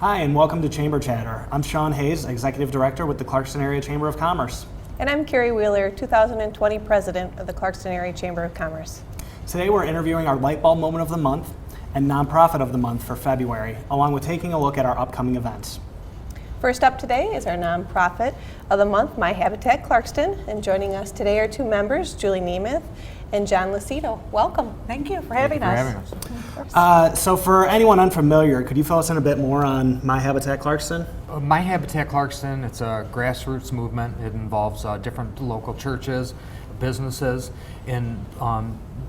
Hi, and welcome to Chamber Chatter. I'm Sean Hayes, Executive Director with the Clarkston Area Chamber of Commerce. And I'm Carrie Wheeler, 2020 President of the Clarkston Area Chamber of Commerce. Today we're interviewing our Lightbulb Moment of the Month and Nonprofit of the Month for February, along with taking a look at our upcoming events. First up today is our Nonprofit of the Month, My Habitat Clarkston. And joining us today are two members, Julie Nemeth and John Lucido. Welcome. Thank you for having us. So for anyone unfamiliar, could you fill us in a bit more on My Habitat Clarkston? My Habitat Clarkston, it's a grassroots movement. It involves different local churches, businesses, and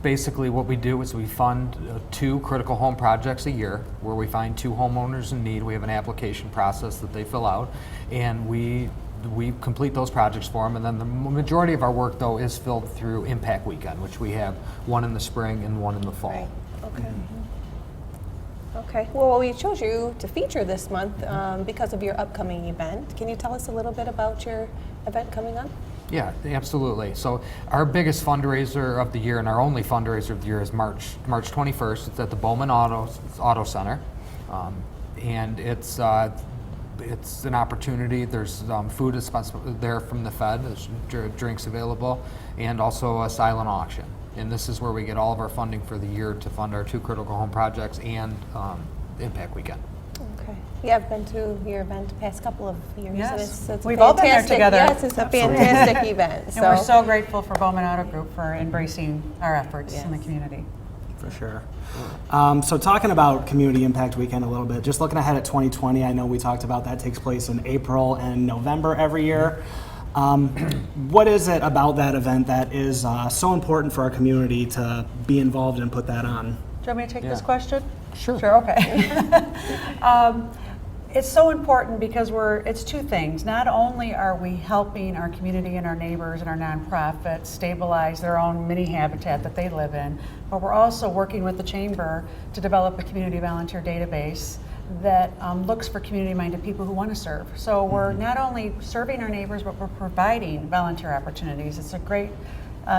basically what we do is we fund 2 critical home projects a year where we find 2 homeowners in need. We have an application process that they fill out, and we complete those projects for them. And then the majority of our work, though, is filled through Impact Weekend, which we have one in the spring and one in the fall. Right. Okay. Okay. Well, we chose you to feature this month because of your upcoming event. Can you tell us a little bit about your event coming up? Yeah, absolutely. So our biggest fundraiser of the year and our only fundraiser of the year is March 21st. It's at the Bowman Auto Center, and it's an opportunity. There's food is there from the Fed. There's drinks available, and also a silent auction. And this is where we get all of our funding for the year to fund our 2 critical home projects and Impact Weekend. Okay. Yeah, I've been to your event the past couple of years. Yes. And it's We've all been there together. Yes, it's a fantastic event. And we're so grateful for Bowman Auto Group for embracing our efforts in the community. For sure. So talking about Community Impact Weekend a little bit, just looking ahead at 2020, I know we talked about that takes place in April and November every year. What is it about that event that is so important for our community to be involved and put that on? Do you want me to take this question? Sure. Sure, okay. It's so important because it's 2 things. Not only are we helping our community and our neighbors and our nonprofits stabilize their own mini habitat that they live in, but we're also working with the Chamber to develop a community volunteer database that looks for community-minded people who want to serve. So we're not only serving our neighbors, but we're providing volunteer opportunities. It's a great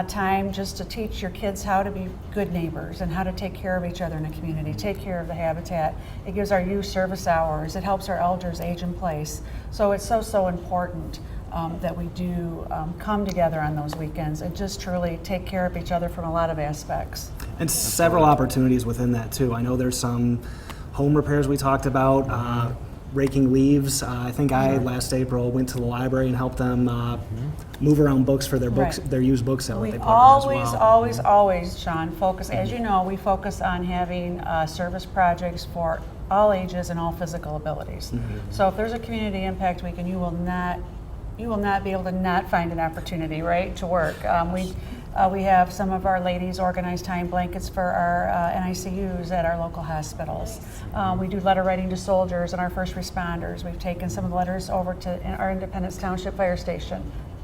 time just to teach your kids how to be good neighbors and how to take care of each other in a community, take care of the habitat. It gives our youth service hours. It helps our elders age in place. So it's so important that we do come together on those weekends and just truly take care of each other from a lot of aspects. And several opportunities within that too. I know there's some home repairs we talked about, raking leaves. I think last April went to the library and helped them move around books for their books, their used book sale. We that they put on as well. always, Sean, focus, as you know, we focus on having service projects for all ages and all physical abilities. So if there's a community impact weekend, you will not be able to not find an opportunity, right, to work. We have some of our ladies organize time blankets for our NICUs at our local hospitals. We do letter writing to soldiers and our first responders. We've taken some of the letters over to our Independence Township Fire Station.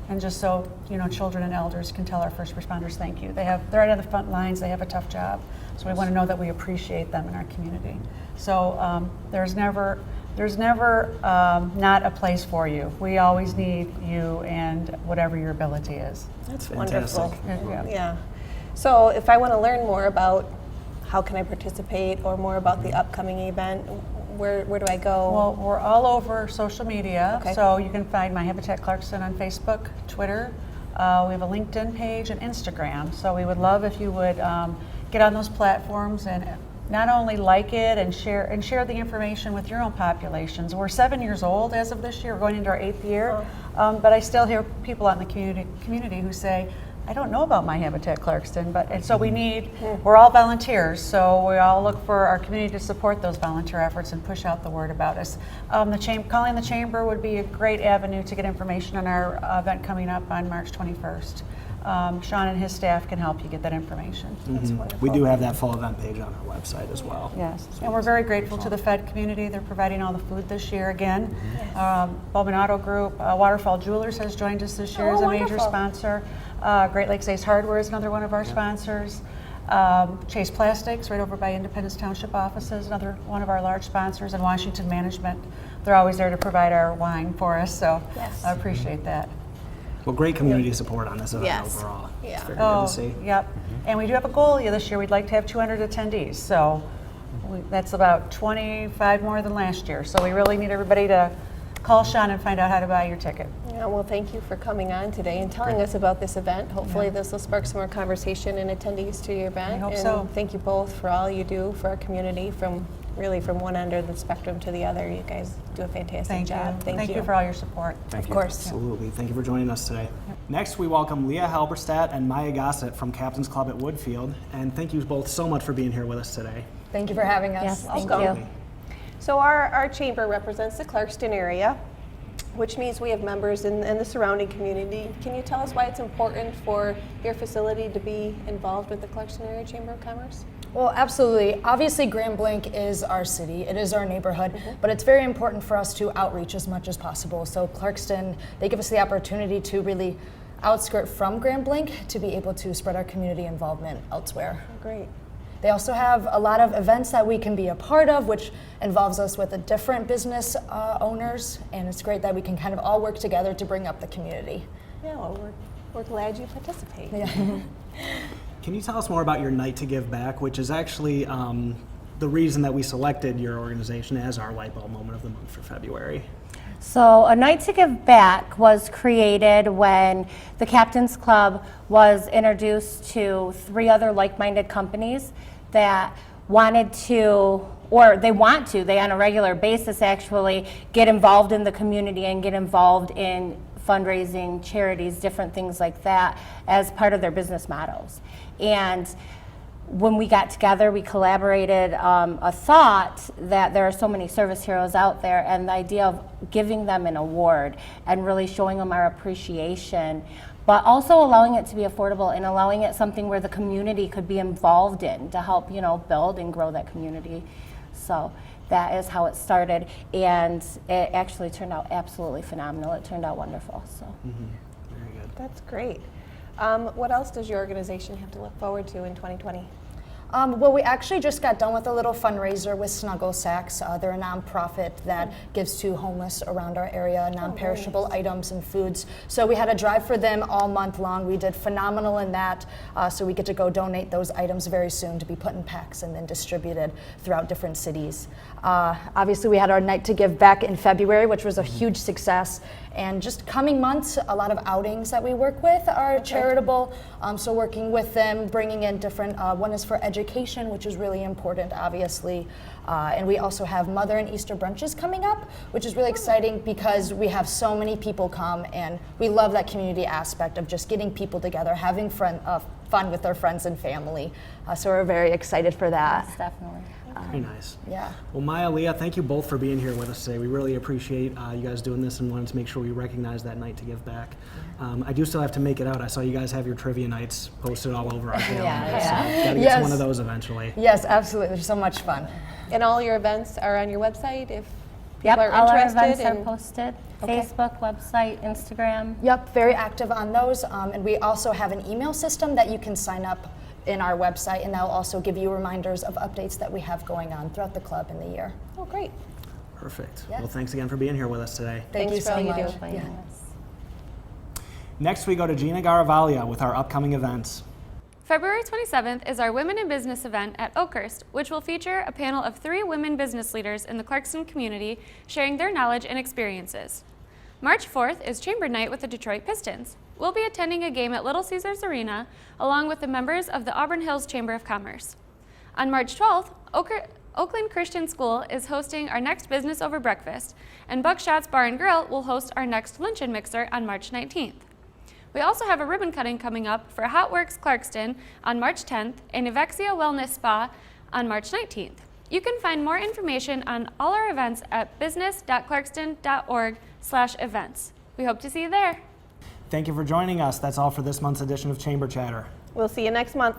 And just so, children and elders can tell our first responders thank you. They're right on the front lines, they have a tough job. So we want to know that we appreciate them in our community. So there's never not a place for you. We always need you and whatever your ability is. That's fantastic. Wonderful. Yeah. So if I want to learn more about how can I participate or more about the upcoming event, where do I go? Well, we're all over social media, Okay. so you can find My Habitat Clarkston on Facebook, Twitter. We have a LinkedIn page and Instagram. So we would love if you would get on those platforms and not only like it and share the information with your own populations. We're 7 years old as of this year. We're going into our 8th year, but I still hear people out in the community who say, I don't know about My Habitat Clarkston, and so we're all volunteers, so we all look for our community to support those volunteer efforts and push out the word about us. Calling the Chamber would be a great avenue to get information on our event coming up on March 21st. Sean and his staff can help you get that information. That's wonderful. We do have that full event page on our website as well. Yes, and we're very grateful to the Fed community. They're providing all the food this year again. Bowman Auto Group, Waterfall Jewelers has joined us this year as a major sponsor. Great Lakes Ace Hardware is another one of our sponsors. Chase Plastics, right over by Independence Township offices, another one of our large sponsors, and Washington Management. They're always there to provide our wine for us, so I appreciate that. Well, great community support on this event overall. Yeah. It's very good to see. Yep. And we do have a goal this year. We'd like to have 200 attendees. So That's about 25 more than last year. So we really need everybody to call Sean and find out how to buy your ticket. Yeah, well, thank you for coming on today and telling us about this event. Hopefully this will spark some more conversation and attendees to your event. I hope and so. Thank you both for all you do for our community from one end of the spectrum to the other. You guys do a fantastic Thank job. you. Thank you for all your support. Thank Of you. course. Absolutely. Thank you for joining us today. Next, we welcome Leah Halberstadt and Maya Gossett from Captain's Club at Woodfield. And thank you both so much for being here with us today. Thank you for having us. Yes, thank Welcome. you. So our chamber represents the Clarkston area, which means we have members in the surrounding community. Can you tell us why it's important for your facility to be involved with the Clarkston Area Chamber of Commerce? Well, absolutely. Obviously, Grand Blanc is our city. It is our neighborhood, but it's very important for us to outreach as much as possible. So Clarkston, they give us the opportunity to really outskirt from Grand Blanc to be able to spread our community involvement elsewhere. Great. They also have a lot of events that we can be a part of, which involves us with the different business owners, and it's great that we can kind of all work together to bring up the community. Yeah, well, we're glad you participate. Yeah. Can you tell us more about your Night to Give Back, which is actually the reason that we selected your organization as our light bulb moment of the month for February? So A Night to Give Back was created when the Captain's Club was introduced to 3 other like-minded companies that wanted to, or they want to, they on a regular basis actually get involved in the community and get involved in fundraising, charities, different things like that as part of their business models. And when we got together, we collaborated a thought that there are so many service heroes out there, and the idea of giving them an award and really showing them our appreciation, but also allowing it to be affordable and allowing it something where the community could be involved in to help, build and grow that community. So that is how it started, and it actually turned out absolutely phenomenal. It turned out wonderful. So. Very good. That's great. What else does your organization have to look forward to in 2020? Well, we actually just got done with a little fundraiser with Snuggle Sacks. They're a nonprofit that gives to homeless around our area non-perishable items and foods. So we had a drive for them all month long. We did phenomenal in that. So we get to go donate those items very soon to be put in packs and then distributed throughout different cities. Obviously, we had our Night to Give Back in February, which was a huge success. And just coming months, a lot of outings that we work with are charitable. So working with them, bringing in different, one is for education, which is really important, obviously. And we also have Mother and Easter brunches coming up, which is really exciting because we have so many people come, and we love that community aspect of just getting people together, having fun with their friends and family. So we're very excited for that. Yes, definitely. Very nice. Yeah. Well, Maya, Leah, thank you both for being here with us today. We really appreciate you guys doing this and wanted to make sure we recognize that Night to Give Back. I do still have to make it out. I saw you guys have your trivia nights posted all over our calendar. Yeah. So gotta get to one of those eventually. Yes, absolutely. They're so much fun. And all your events are on your website if people Yep, are all our interested? events are in- posted. Okay. Facebook, website, Instagram. Yep, very active on those. And we also have an email system that you can sign up in our website, and that will also give you reminders of updates that we have going on throughout the club in the year. Oh, great. Perfect. Yes. Well, thanks again for being here with us today. Thank Thanks you for so all you much. do. Joining Yeah. us. Next, we go to Gina Garavaglia with our upcoming events. February 27th is our Women in Business event at Oakhurst, which will feature a panel of 3 women business leaders in the Clarkston community sharing their knowledge and experiences. March 4th is Chamber Night with the Detroit Pistons. We'll be attending a game at Little Caesars Arena along with the members of the Auburn Hills Chamber of Commerce. On March 12th, Oakland Christian School is hosting our next Business Over Breakfast, and Buckshot's Bar and Grill will host our next Luncheon Mixer on March 19th. We also have a ribbon cutting coming up for Hot Works Clarkston on March 10th and Evexia Wellness Spa on March 19th. You can find more information on all our events at business.clarkston.org/events. We hope to see you there. Thank you for joining us. That's all for this month's edition of Chamber Chatter. We'll see you next month.